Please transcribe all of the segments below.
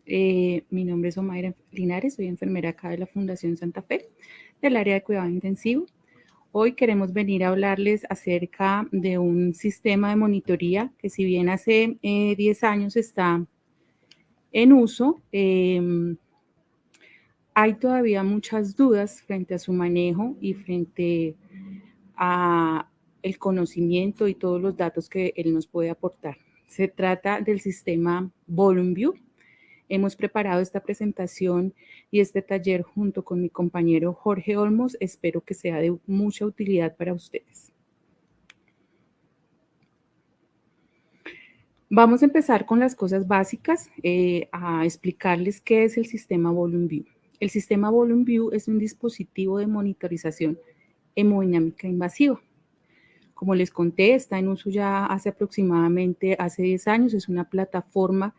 Mi nombre es Omaira Linares, soy enfermera acá de la Fundación Santa Fe, del área de cuidado intensivo. Hoy queremos venir a hablarles acerca de un sistema de monitoría que, si bien hace 10 años está en uso, hay todavía muchas dudas frente a su manejo y frente a el conocimiento y todos los datos que él nos puede aportar. Se trata del sistema VolumeView. Hemos preparado esta presentación y este taller junto con mi compañero Jorge Olmos. Espero que sea de mucha utilidad para ustedes. Vamos a empezar con las cosas básicas, a explicarles qué es el sistema VolumeView. El sistema VolumeView es un dispositivo de monitorización hemodinámica invasiva. Como les conté, está en uso ya hace 10 años. Es una plataforma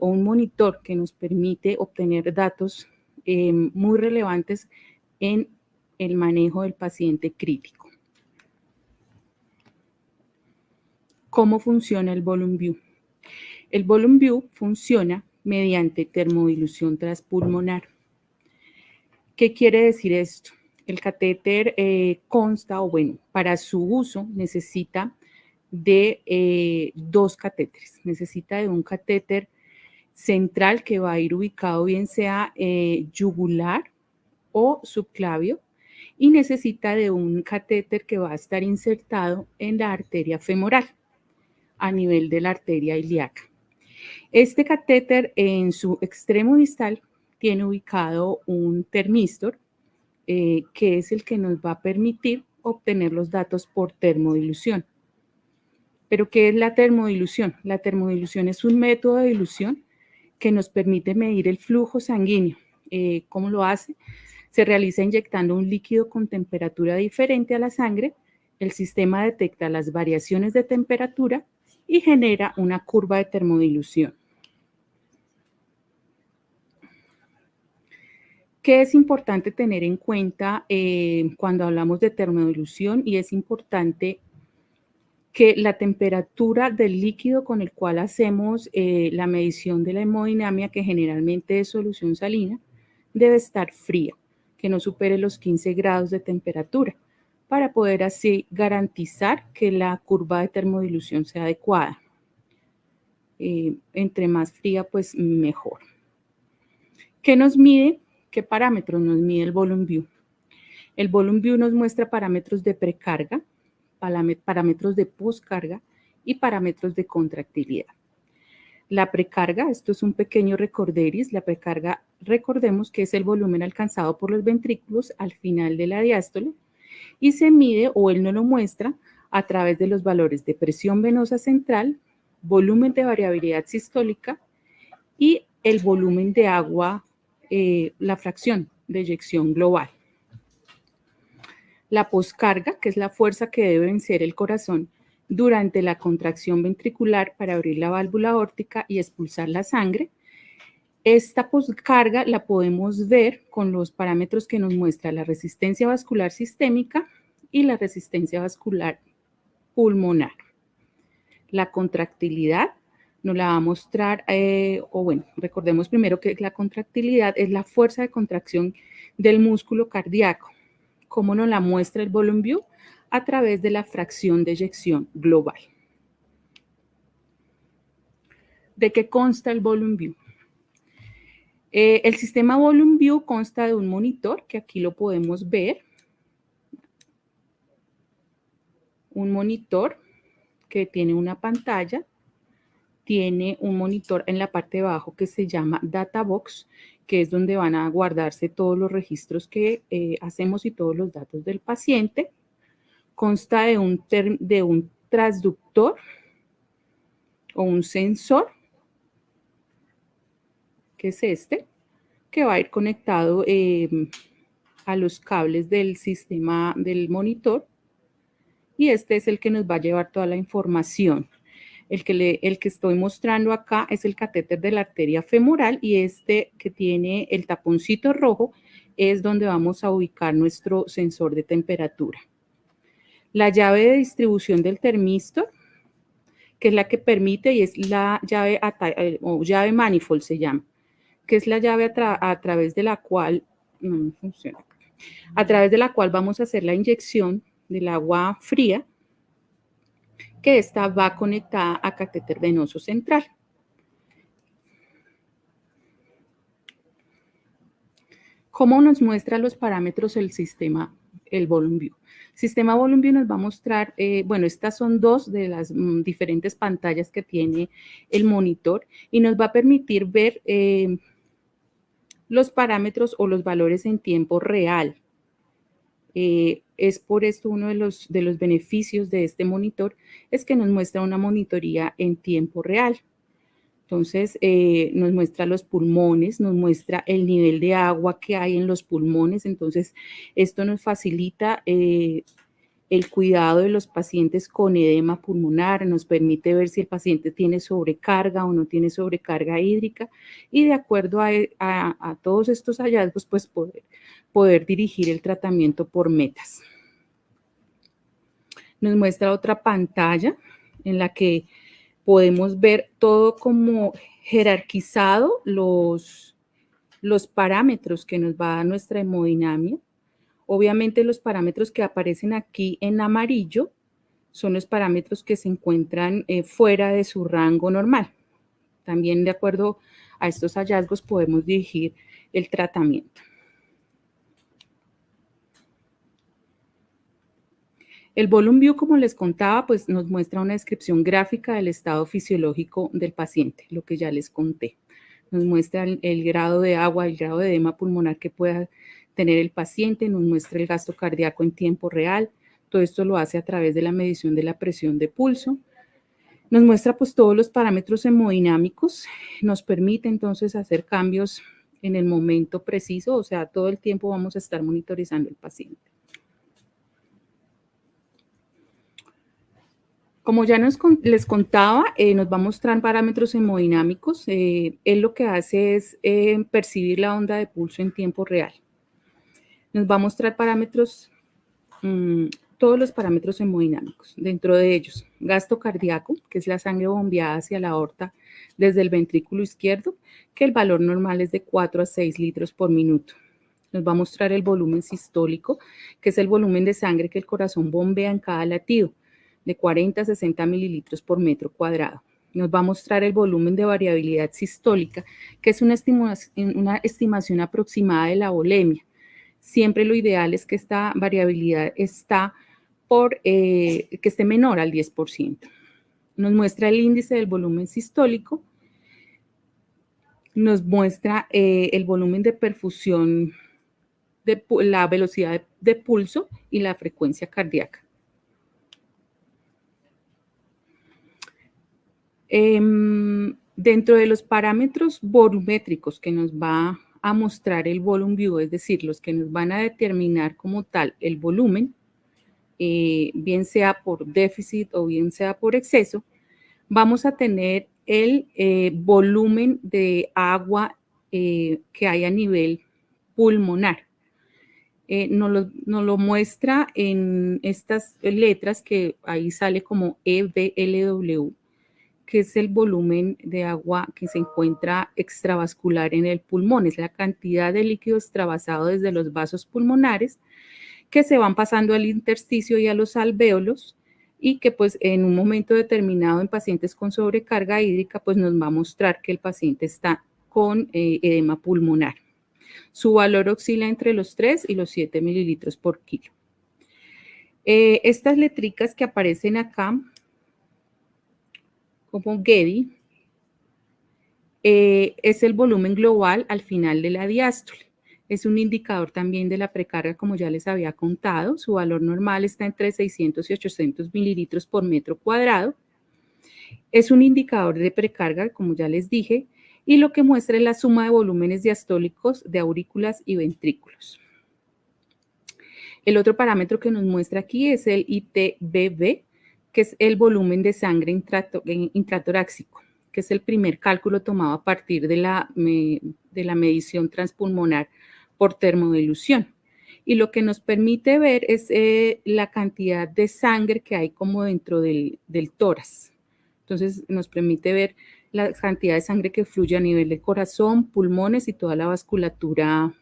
o un monitor que nos permite obtener datos muy relevantes en el manejo del paciente crítico. ¿Cómo funciona el VolumeView? El VolumeView funciona mediante termodilución transpulmonar. ¿Qué quiere decir esto? El catéter consta, o bueno, para su uso necesita de 2 catéteres. Necesita de un catéter central que va a ir ubicado bien sea yugular o subclavio, y necesita de un catéter que va a estar insertado en la arteria femoral a nivel de la arteria ilíaca. Este catéter en su extremo distal tiene ubicado un termistor que es el que nos va a permitir obtener los datos por termodilución. ¿Pero qué es la termodilución? La termodilución es un método de dilución que nos permite medir el flujo sanguíneo. ¿Cómo lo hace? Se realiza inyectando un líquido con temperatura diferente a la sangre. El sistema detecta las variaciones de temperatura y genera una curva de termodilución. ¿Qué es importante tener en cuenta cuando hablamos de termodilución? Y es importante que la temperatura del líquido con el cual hacemos la medición de la hemodinamia, que generalmente es solución salina, debe estar fría, que no supere los 15 grados de temperatura, para poder así garantizar que la curva de termodilución sea adecuada. Entre más fría, pues mejor. ¿Qué nos mide? ¿Qué parámetros nos mide el VolumeView? El VolumeView nos muestra parámetros de precarga, parámetros de poscarga y parámetros de contractilidad. La precarga, esto es un pequeño recorderis. La precarga, recordemos que es el volumen alcanzado por los ventrículos al final de la diástole, y se mide, o él nos lo muestra, a través de los valores de presión venosa central, volumen de variabilidad sistólica y el volumen de agua, la fracción de eyección global. La poscarga, que es la fuerza que debe vencer el corazón durante la contracción ventricular para abrir la válvula aórtica y expulsar la sangre. Esta poscarga la podemos ver con los parámetros que nos muestra la resistencia vascular sistémica y la resistencia vascular pulmonar. La contractilidad nos la va a mostrar, recordemos primero que la contractilidad es la fuerza de contracción del músculo cardíaco. ¿Cómo nos la muestra el VolumeView? A través de la fracción de eyección global. ¿De qué consta el VolumeView? El sistema VolumeView consta de un monitor, que aquí lo podemos ver. Un monitor que tiene una pantalla, tiene un monitor en la parte de abajo que se llama Data Box, que es donde van a guardarse todos los registros que hacemos y todos los datos del paciente. Consta de un transductor o un sensor, que es este, que va a ir conectado a los cables del sistema del monitor, y este es el que nos va a llevar toda la información. El que estoy mostrando acá es el catéter de la arteria femoral, y este que tiene el taponcito rojo es donde vamos a ubicar nuestro sensor de temperatura. La llave de distribución del termistor, que es la que permite, y es la llave o llave manifold se llama, que es la llave a través de la cual, no funciona, a través de la cual vamos a hacer la inyección del agua fría, que esta va conectada a catéter venoso central. ¿Cómo nos muestra los parámetros el sistema, el Volume View? El sistema Volume View nos va a mostrar, bueno, estas son dos de las diferentes pantallas que tiene el monitor y nos va a permitir ver los parámetros o los valores en tiempo real. Es por esto uno de los beneficios de este monitor es que nos muestra una monitoría en tiempo real. Entonces, nos muestra los pulmones, nos muestra el nivel de agua que hay en los pulmones. Entonces, esto nos facilita el cuidado de los pacientes con edema pulmonar, nos permite ver si el paciente tiene sobrecarga o no tiene sobrecarga hídrica y de acuerdo a todos estos hallazgos, pues poder dirigir el tratamiento por metas. Nos muestra otra pantalla en la que podemos ver todo como jerarquizado los parámetros que nos va a dar nuestra hemodinamia. Obviamente los parámetros que aparecen aquí en amarillo son los parámetros que se encuentran fuera de su rango normal. También de acuerdo a estos hallazgos podemos dirigir el tratamiento. El Volume View, como les contaba, pues nos muestra una descripción gráfica del estado fisiológico del paciente, lo que ya les conté. Nos muestra el grado de agua, el grado de edema pulmonar que pueda tener el paciente, nos muestra el gasto cardíaco en tiempo real. Todo esto lo hace a través de la medición de la presión de pulso. Nos muestra pues todos los parámetros hemodinámicos, nos permite entonces hacer cambios en el momento preciso, o sea, todo el tiempo vamos a estar monitorizando al paciente. Como ya les contaba, nos va a mostrar parámetros hemodinámicos. Él lo que hace es percibir la onda de pulso en tiempo real. Nos va a mostrar parámetros, todos los parámetros hemodinámicos. Dentro de ellos, gasto cardíaco, que es la sangre bombeada hacia la aorta desde el ventrículo izquierdo, que el valor normal es de 4 a 6 litros por minuto. Nos va a mostrar el volumen sistólico, que es el volumen de sangre que el corazón bombea en cada latido, de 40 a 60 mililitros por metro cuadrado. Nos va a mostrar el volumen de variabilidad sistólica, que es una estimación aproximada de la volemia. Siempre lo ideal es que esta variabilidad que esté menor al 10%. Nos muestra el índice del volumen sistólico, nos muestra el volumen de perfusión, la velocidad de pulso y la frecuencia cardíaca. Dentro de los parámetros volumétricos que nos va a mostrar el Volume View, es decir, los que nos van a determinar como tal el volumen, bien sea por déficit o bien sea por exceso, vamos a tener el volumen de agua que hay a nivel pulmonar. Nos lo muestra en estas letras que ahí sale como EVLW, que es el volumen de agua que se encuentra extravascular en el pulmón. Es la cantidad de líquido extravasado desde los vasos pulmonares que se van pasando al intersticio y a los alvéolos y que pues en un momento determinado en pacientes con sobrecarga hídrica pues nos va a mostrar que el paciente está con edema pulmonar. Su valor oscila entre los 3 y los 7 mililitros por kilo. Estas letricas que aparecen acá como Getty, es el volumen global al final de la diástole. Es un indicador también de la precarga, como ya les había contado. Su valor normal está entre 600 y 800 mililitros por metro cuadrado. Es un indicador de precarga, como ya les dije, y lo que muestra es la suma de volúmenes diastólicos de aurículas y ventrículos. El otro parámetro que nos muestra aquí es el ITBB, que es el volumen de sangre intratorácico, que es el primer cálculo tomado a partir de la medición transpulmonar por termodilución. Y lo que nos permite ver es la cantidad de sangre que hay como dentro del tórax. Entonces, nos permite ver la cantidad de sangre que fluye a nivel del corazón, pulmones y toda la vasculatura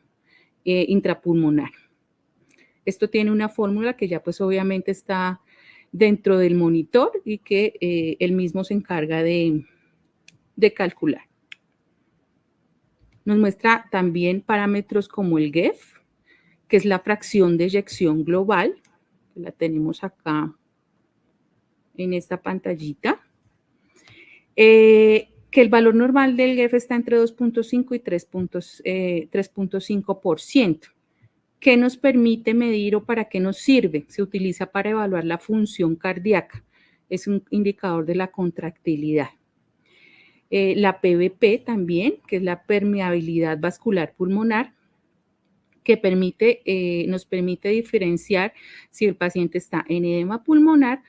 intrapulmonar. Esto tiene una fórmula que ya pues obviamente está dentro del monitor y que él mismo se encarga de calcular. Nos muestra también parámetros como el GEF, que es la fracción de eyección global, que la tenemos acá en esta pantallita, que el valor normal del GEF está entre 2.5 y 3.5%. ¿Qué nos permite medir o para qué nos sirve? Se utiliza para evaluar la función cardíaca. Es un indicador de la contractilidad. La PVP también, que es la permeabilidad vascular pulmonar, que nos permite diferenciar si el paciente está en edema pulmonar,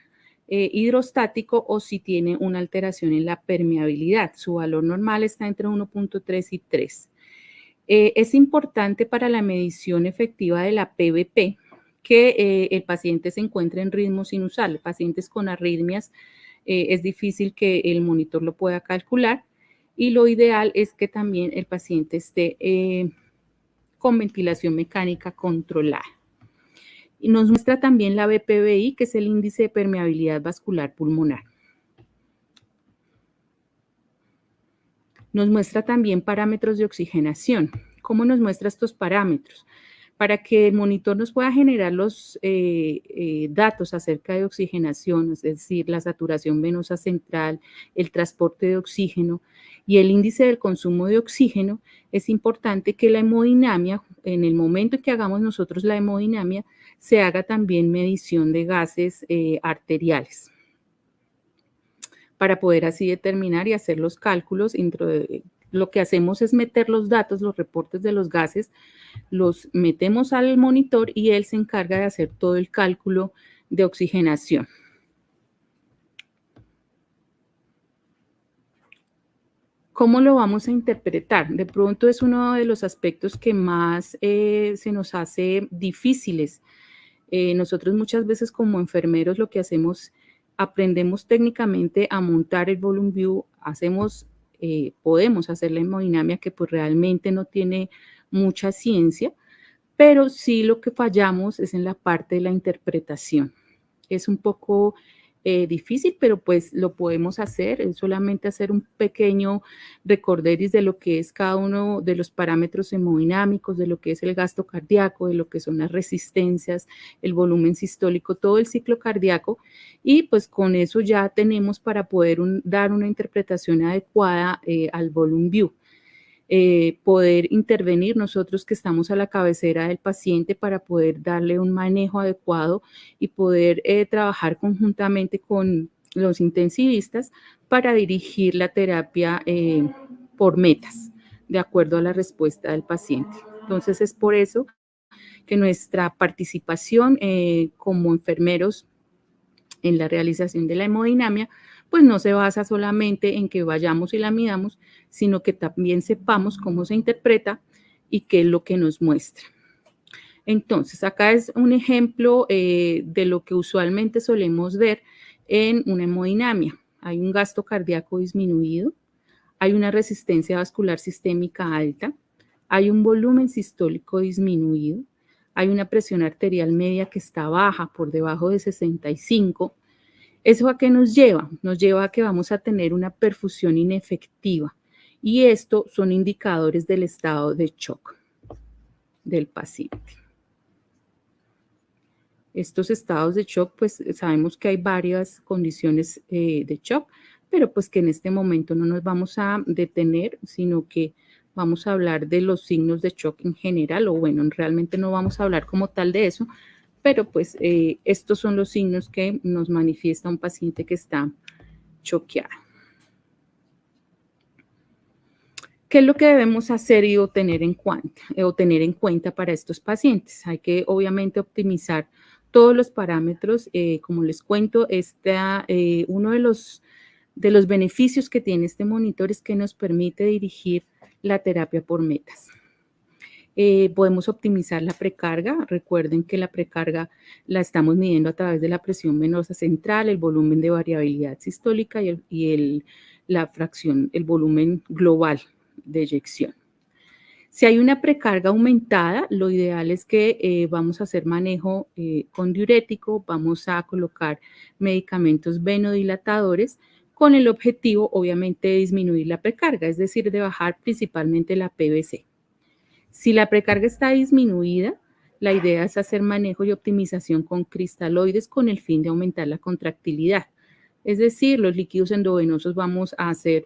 hidrostático o si tiene una alteración en la permeabilidad. Su valor normal está entre 1.3 y 3. Es importante para la medición efectiva de la PVP que el paciente se encuentre en ritmo sinusal. Pacientes con arritmias es difícil que el monitor lo pueda calcular y lo ideal es que también el paciente esté con ventilación mecánica controlada. Y nos muestra también la BPVI, que es el índice de permeabilidad vascular pulmonar. Nos muestra también parámetros de oxigenación. ¿Cómo nos muestra estos parámetros? Para que el monitor nos pueda generar los datos acerca de oxigenación, es decir, la saturación venosa central, el transporte de oxígeno y el índice del consumo de oxígeno, es importante que la hemodinamia, en el momento en que hagamos nosotros la hemodinamia, se haga también medición de gases arteriales, para poder así determinar y hacer los cálculos. Lo que hacemos es meter los datos, los reportes de los gases, los metemos al monitor y él se encarga de hacer todo el cálculo de oxigenación. ¿Cómo lo vamos a interpretar? De pronto es uno de los aspectos que más se nos hace difíciles. Nosotros muchas veces como enfermeros lo que hacemos, aprendemos técnicamente a montar el Volume View, podemos hacer la hemodinamia que pues realmente no tiene mucha ciencia, pero sí lo que fallamos es en la parte de la interpretación. Es un poco difícil, pero pues lo podemos hacer, es solamente hacer un pequeño recorderis de lo que es cada uno de los parámetros hemodinámicos, de lo que es el gasto cardíaco, de lo que son las resistencias, el volumen sistólico, todo el ciclo cardíaco, y pues con eso ya tenemos para poder dar una interpretación adecuada al Volume View. Poder intervenir nosotros que estamos a la cabecera del paciente para poder darle un manejo adecuado y poder trabajar conjuntamente con los intensivistas para dirigir la terapia por metas, de acuerdo a la respuesta del paciente. Entonces es por eso que nuestra participación como enfermeros en la realización de la hemodinamia pues no se basa solamente en que vayamos y la midamos, sino que también sepamos cómo se interpreta y qué es lo que nos muestra. Entonces, acá es un ejemplo de lo que usualmente solemos ver en una hemodinamia. Hay un gasto cardíaco disminuido, hay una resistencia vascular sistémica alta, hay un volumen sistólico disminuido, hay una presión arterial media que está baja, por debajo de 65. ¿Eso a qué nos lleva? Nos lleva a que vamos a tener una perfusión inefectiva y esto son indicadores del estado de shock del paciente. Estos estados de shock, pues sabemos que hay varias condiciones de shock, pero pues que en este momento no nos vamos a detener, sino que vamos a hablar de los signos de shock en general, o bueno, realmente no vamos a hablar como tal de eso, pero pues estos son los signos que nos manifiesta un paciente que está choqueado. ¿Qué es lo que debemos hacer y tener en cuenta para estos pacientes? Hay que obviamente optimizar todos los parámetros. Como les cuento, uno de los beneficios que tiene este monitor es que nos permite dirigir la terapia por metas. Podemos optimizar la precarga. Recuerden que la precarga la estamos midiendo a través de la presión venosa central, el volumen de variabilidad sistólica y la fracción, el volumen global de eyección. Si hay una precarga aumentada, lo ideal es que vamos a hacer manejo con diurético, vamos a colocar medicamentos venodilatadores con el objetivo, obviamente, de disminuir la precarga, es decir, de bajar principalmente la PVC. Si la precarga está disminuida, la idea es hacer manejo y optimización con cristaloides con el fin de aumentar la contractilidad. Es decir, los líquidos endovenosos vamos a hacer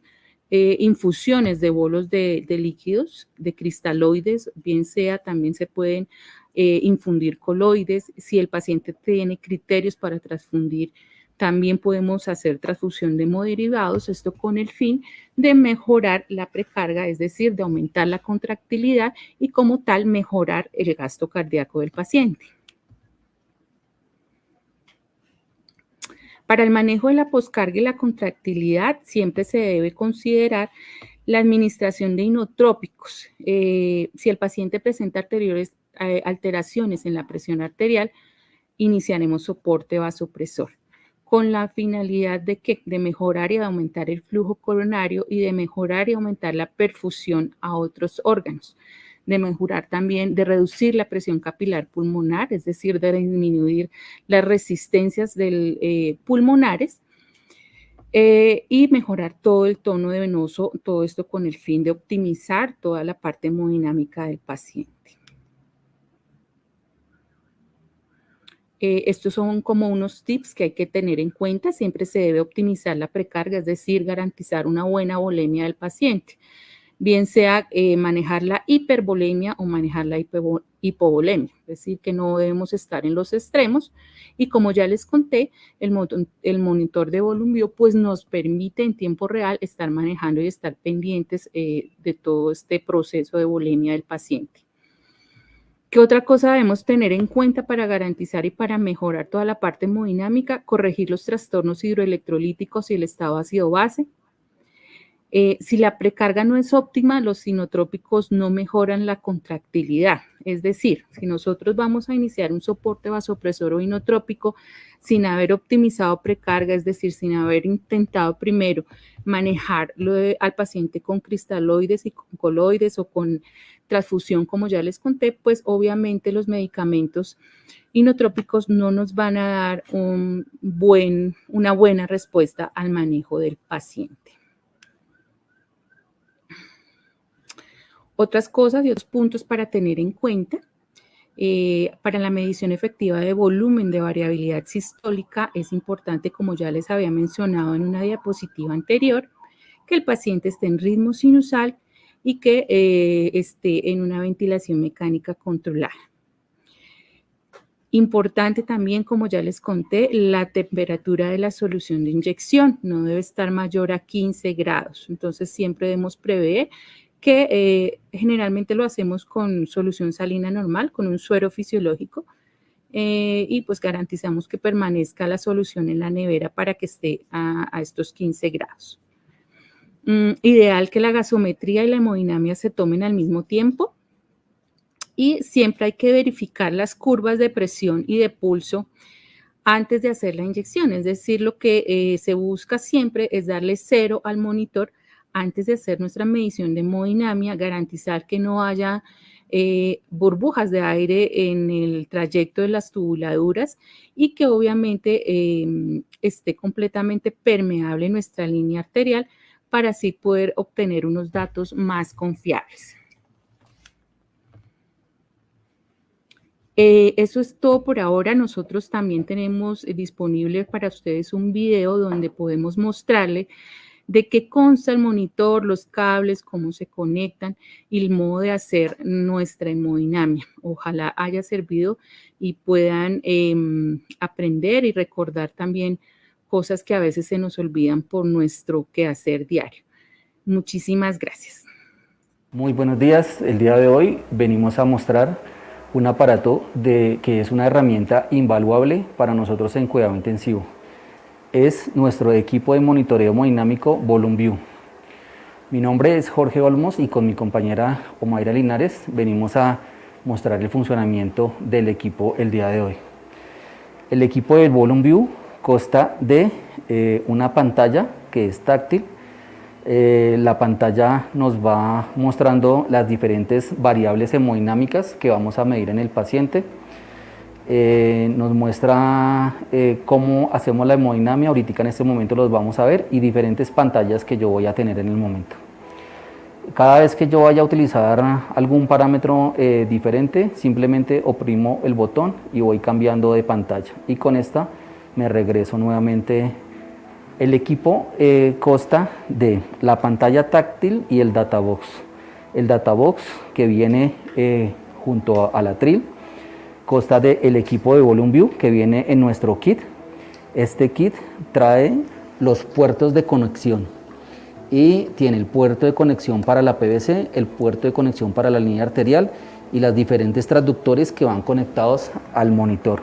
infusiones de bolos de líquidos, de cristaloides, bien sea, también se pueden infundir coloides. Si el paciente tiene criterios para transfundir, también podemos hacer transfusión de hemoderivados, esto con el fin de mejorar la precarga, es decir, de aumentar la contractilidad y como tal mejorar el gasto cardíaco del paciente. Para el manejo de la poscarga y la contractilidad siempre se debe considerar la administración de inotrópicos. Si el paciente presenta alteraciones en la presión arterial, iniciaremos soporte vasopresor con la finalidad de mejorar y de aumentar el flujo coronario y de mejorar y aumentar la perfusión a otros órganos, de mejorar también, de reducir la presión capilar pulmonar, es decir, de disminuir las resistencias pulmonares y mejorar todo el tono venoso, todo esto con el fin de optimizar toda la parte hemodinámica del paciente. Estos son como unos tips que hay que tener en cuenta. Siempre se debe optimizar la precarga, es decir, garantizar una buena volemia del paciente, bien sea manejar la hipervolemia o manejar la hipovolemia, es decir, que no debemos estar en los extremos. Y como ya les conté, el monitor de Volume View pues nos permite en tiempo real estar manejando y estar pendientes de todo este proceso de volemia del paciente. ¿Qué otra cosa debemos tener en cuenta para garantizar y para mejorar toda la parte hemodinámica? Corregir los trastornos hidroelectrolíticos y el estado ácido-base. Si la precarga no es óptima, los inotrópicos no mejoran la contractilidad. Es decir, si nosotros vamos a iniciar un soporte vasopresor o inotrópico sin haber optimizado precarga, es decir, sin haber intentado primero manejar al paciente con cristaloides y con coloides o con transfusión, como ya les conté, pues obviamente los medicamentos inotrópicos no nos van a dar una buena respuesta al manejo del paciente. Otras cosas y otros puntos para tener en cuenta. Para la medición efectiva de volumen de variabilidad sistólica es importante, como ya les había mencionado en una diapositiva anterior, que el paciente esté en ritmo sinusal y que esté en una ventilación mecánica controlada. Importante también, como ya les conté, la temperatura de la solución de inyección no debe estar mayor a 15 grados. Entonces, siempre debemos prever que generalmente lo hacemos con solución salina normal, con un suero fisiológico, y pues garantizamos que permanezca la solución en la nevera para que esté a estos 15 grados. Ideal que la gasometría y la hemodinamia se tomen al mismo tiempo y siempre hay que verificar las curvas de presión y de pulso antes de hacer la inyección, es decir, lo que se busca siempre es darle 0 al monitor antes de hacer nuestra medición de hemodinamia, garantizar que no haya burbujas de aire en el trayecto de las tubuladuras y que obviamente esté completamente permeable nuestra línea arterial para así poder obtener unos datos más confiables. Eso es todo por ahora. Nosotros también tenemos disponible para ustedes un video donde podemos mostrarle de qué consta el monitor, los cables, cómo se conectan y el modo de hacer nuestra hemodinamia. Ojalá haya servido y puedan aprender y recordar también cosas que a veces se nos olvidan por nuestro quehacer diario. Muchísimas gracias. Muy buenos días. El día de hoy venimos a mostrar un aparato que es una herramienta invaluable para nosotros en cuidado intensivo. Es nuestro equipo de monitoreo hemodinámico Volume View. Mi nombre es Jorge Olmos y con mi compañera Omaira Linares venimos a mostrar el funcionamiento del equipo el día de hoy. El equipo del Volume View consta de una pantalla que es táctil La pantalla nos va mostrando las diferentes variables hemodinámicas que vamos a medir en el paciente. Nos muestra cómo hacemos la hemodinamia, ahorita en este momento los vamos a ver, y diferentes pantallas que yo voy a tener en el momento. Cada vez que yo vaya a utilizar algún parámetro diferente, simplemente oprimo el botón y voy cambiando de pantalla, y con esta me regreso nuevamente. El equipo consta de la pantalla táctil y el databox. El databox, que viene junto al atril, consta del equipo de VolumeView que viene en nuestro kit. Este kit trae los puertos de conexión y tiene el puerto de conexión para la PVC, el puerto de conexión para la línea arterial y las diferentes transductores que van conectados al monitor.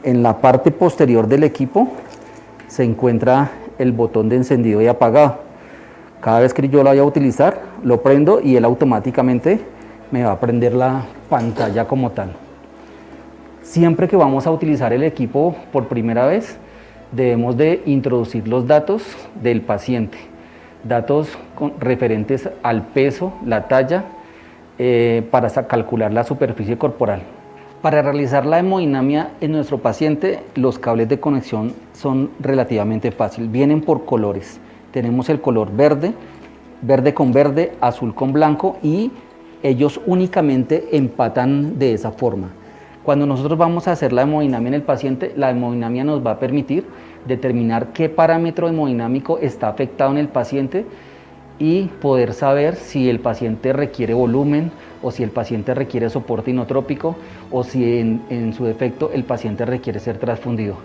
En la parte posterior del equipo se encuentra el botón de encendido y apagado. Cada vez que yo lo vaya a utilizar, lo prendo y él automáticamente me va a prender la pantalla como tal. Siempre que vamos a utilizar el equipo por primera vez, debemos de introducir los datos del paciente, datos referentes al peso, la talla, para calcular la superficie corporal. Para realizar la hemodinamia en nuestro paciente, los cables de conexión son relativamente fáciles, vienen por colores. Tenemos el color verde, verde con verde, azul con blanco, y ellos únicamente empatan de esa forma. Cuando nosotros vamos a hacer la hemodinamia en el paciente, la hemodinamia nos va a permitir determinar qué parámetro hemodinámico está afectado en el paciente y poder saber si el paciente requiere volumen o si el paciente requiere soporte inotrópico o si en su defecto el paciente requiere ser transfundido.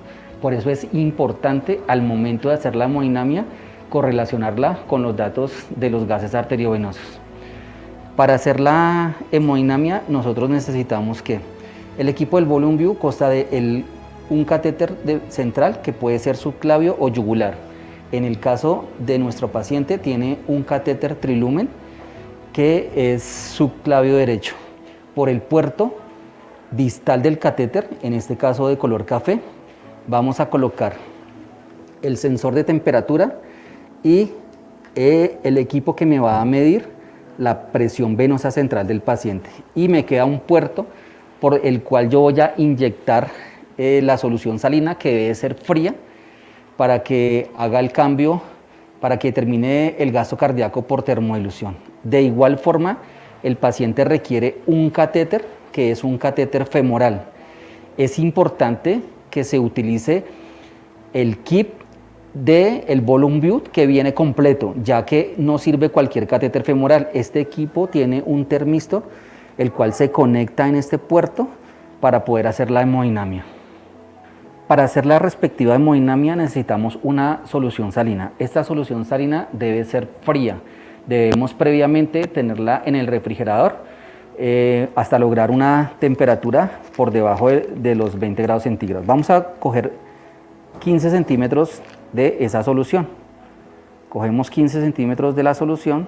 Por eso es importante al momento de hacer la hemodinamia correlacionarla con los datos de los gases arteriovenosos. Para hacer la hemodinamia nosotros necesitamos que el equipo del VolumeView consta de un catéter central que puede ser subclavio o yugular. En el caso de nuestro paciente tiene un catéter trilumen que es subclavio derecho. Por el puerto distal del catéter, en este caso de color café, vamos a colocar el sensor de temperatura y el equipo que me va a medir la presión venosa central del paciente. Y me queda un puerto por el cual yo voy a inyectar la solución salina, que debe ser fría, para que haga el cambio, para que termine el gasto cardíaco por termodilución. De igual forma, el paciente requiere un catéter, que es un catéter femoral. Es importante que se utilice el kit del VolumeView que viene completo, ya que no sirve cualquier catéter femoral. Este equipo tiene un termistor, el cual se conecta en este puerto para poder hacer la hemodinamia. Para hacer la respectiva hemodinamia necesitamos una solución salina. Esta solución salina debe ser fría. Debemos previamente tenerla en el refrigerador hasta lograr una temperatura por debajo de los 20 grados centígrados. Vamos a coger 15 centímetros de esa solución. Cogemos 15 centímetros de la solución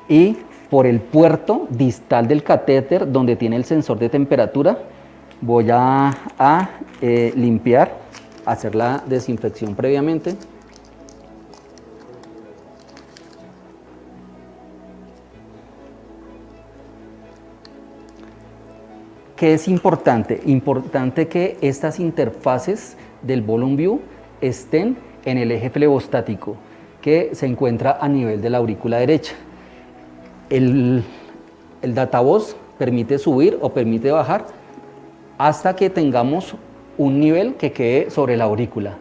y por el puerto distal del catéter, donde tiene el sensor de temperatura, voy a limpiar, hacer la desinfección previamente. ¿Qué es importante? Importante que estas interfaces del VolumeView estén en el eje flebostático, que se encuentra a nivel de la aurícula derecha. El databus permite subir o permite bajar hasta que tengamos un nivel que quede sobre la aurícula.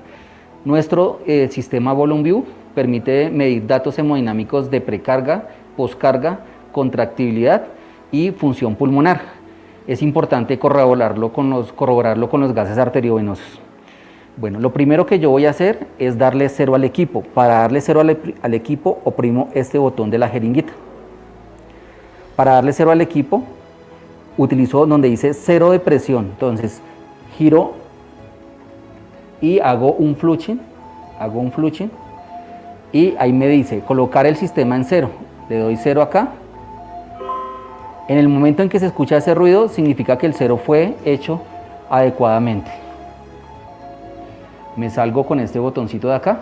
Nuestro sistema VolumeView permite medir datos hemodinámicos de precarga, poscarga, contractibilidad y función pulmonar. Es importante corroborarlo con los gases arteriovenosos. Bueno, lo primero que yo voy a hacer es darle cero al equipo. Para darle cero al equipo, oprimo este botón de la jeringuita. Para darle cero al equipo, utilizo donde dice cero de presión. Entonces, giro y hago un flushing. Y ahí me dice colocar el sistema en cero. Le doy cero acá. En el momento en que se escucha ese ruido, significa que el cero fue hecho adecuadamente. Me salgo con este botoncito de acá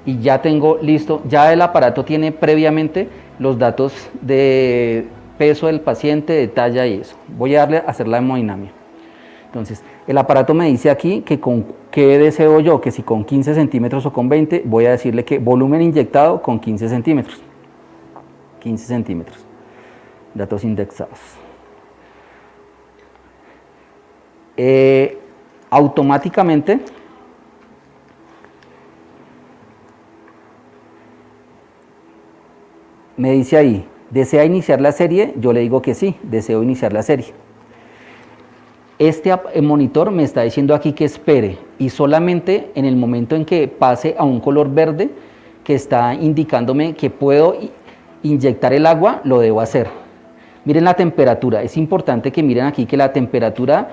y ya tengo listo, ya el aparato tiene previamente los datos de peso del paciente, de talla y eso. Voy a darle a hacer la hemodinamia. Entonces, el aparato me dice aquí que con qué deseo yo, que si con 15 centímetros o con 20, voy a decirle que volumen inyectado con 15 centímetros. 15 centímetros. Datos indexados. Automáticamente me dice ahí, ¿desea iniciar la serie? Yo le digo que sí, deseo iniciar la serie. Este monitor me está diciendo aquí que espere y solamente en el momento en que pase a un color verde que está indicándome que puedo inyectar el agua, lo debo hacer. Miren la temperatura, es importante que miren aquí que la temperatura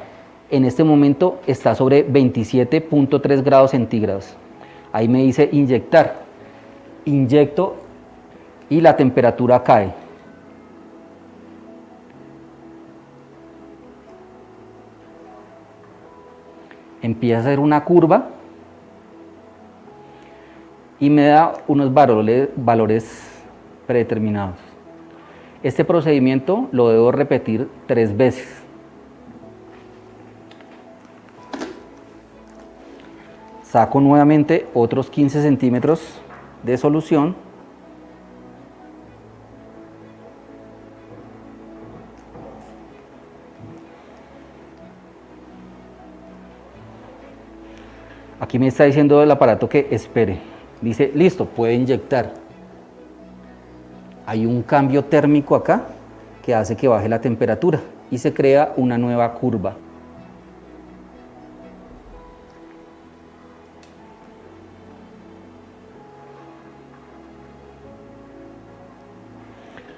en este momento está sobre 27.3 grados centígrados. Ahí me dice inyectar. Inyecto y la temperatura cae. Empieza a hacer una curva y me da unos valores predeterminados. Este procedimiento lo debo repetir 3 veces. Saco nuevamente otros 15 centímetros de solución. Aquí me está diciendo el aparato que espere. Dice, listo, puede inyectar. Hay un cambio térmico acá que hace que baje la temperatura y se crea una nueva curva.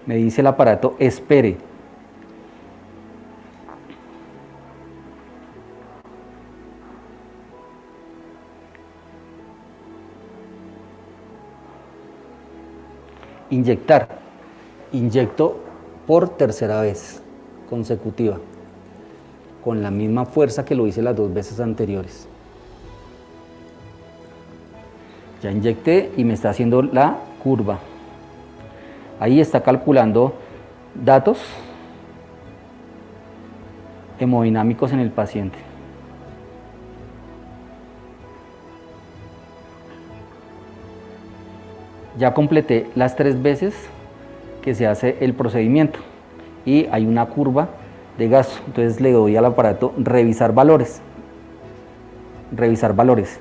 Me dice el aparato, espere. Inyectar. Inyecto por tercera vez consecutiva, con la misma fuerza que lo hice las 2 veces anteriores. Ya inyecté y me está haciendo la curva. Ahí está calculando datos hemodinámicos en el paciente. Ya completé las 3 veces que se hace el procedimiento y hay una curva de gasto. Entonces le doy al aparato revisar valores. Revisar valores.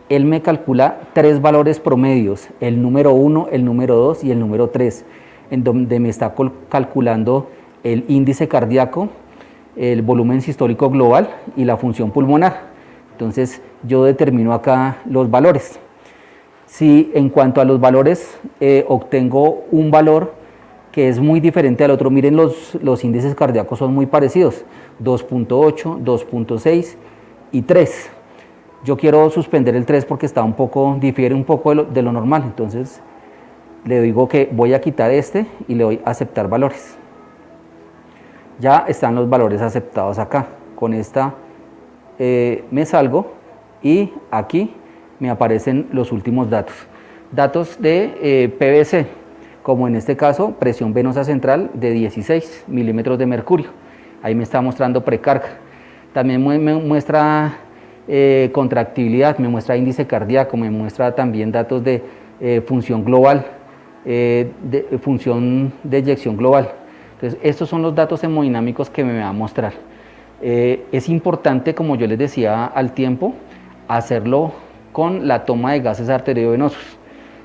Él me calcula 3 valores promedios, el número 1, el número 2 y el número 3, en donde me está calculando el índice cardíaco, el volumen sistólico global y la función pulmonar. Entonces yo determino acá los valores. Si en cuanto a los valores obtengo un valor que es muy diferente al otro, miren los índices cardíacos son muy parecidos, 2.8, 2.6 y 3. Yo quiero suspender el 3 porque difiere un poco de lo normal, entonces le digo que voy a quitar este y le doy a aceptar valores. Ya están los valores aceptados acá. Con esta me salgo y aquí me aparecen los últimos datos. Datos de PVC, como en este caso presión venosa central de 16 milímetros de mercurio. Ahí me está mostrando precarga. También me muestra contractibilidad, me muestra índice cardíaco, me muestra también datos de función global, de función de eyección global. Entonces estos son los datos hemodinámicos que me va a mostrar. Es importante, como yo les decía al tiempo, hacerlo con la toma de gases arteriovenosos,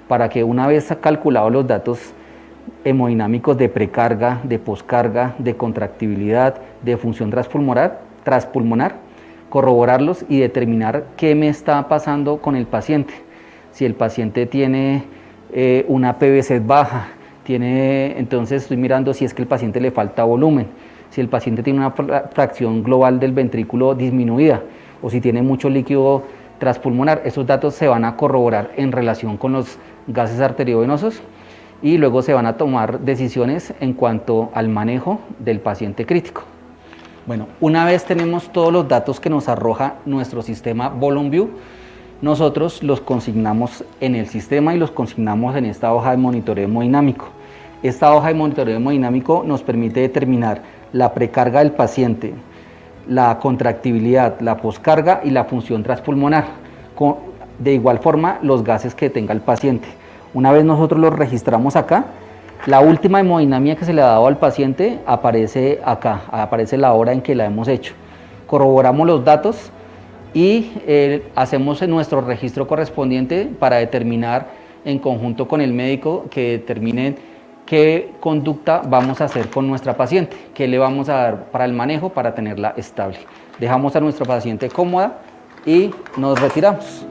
para que una vez calculados los datos hemodinámicos de precarga, de poscarga, de contractibilidad, de función transpulmonar, corroborarlos y determinar qué me está pasando con el paciente. Si el paciente tiene una PVC baja, entonces estoy mirando si es que el paciente le falta volumen, si el paciente tiene una fracción global del ventrículo disminuida o si tiene mucho líquido transpulmonar. Esos datos se van a corroborar en relación con los gases arteriovenosos y luego se van a tomar decisiones en cuanto al manejo del paciente crítico. Bueno, una vez tenemos todos los datos que nos arroja nuestro sistema VolumeView, nosotros los consignamos en el sistema y los consignamos en esta hoja de monitoreo hemodinámico. Esta hoja de monitoreo hemodinámico nos permite determinar la precarga del paciente, la contractibilidad, la poscarga y la función transpulmonar. De igual forma, los gases que tenga el paciente. Una vez nosotros los registramos acá, la última hemodinamia que se le ha dado al paciente aparece acá, aparece la hora en que la hemos hecho. Corroboramos los datos y hacemos nuestro registro correspondiente para determinar en conjunto con el médico que determine qué conducta vamos a hacer con nuestra paciente, qué le vamos a dar para el manejo para tenerla estable. Dejamos a nuestra paciente cómoda y nos retiramos.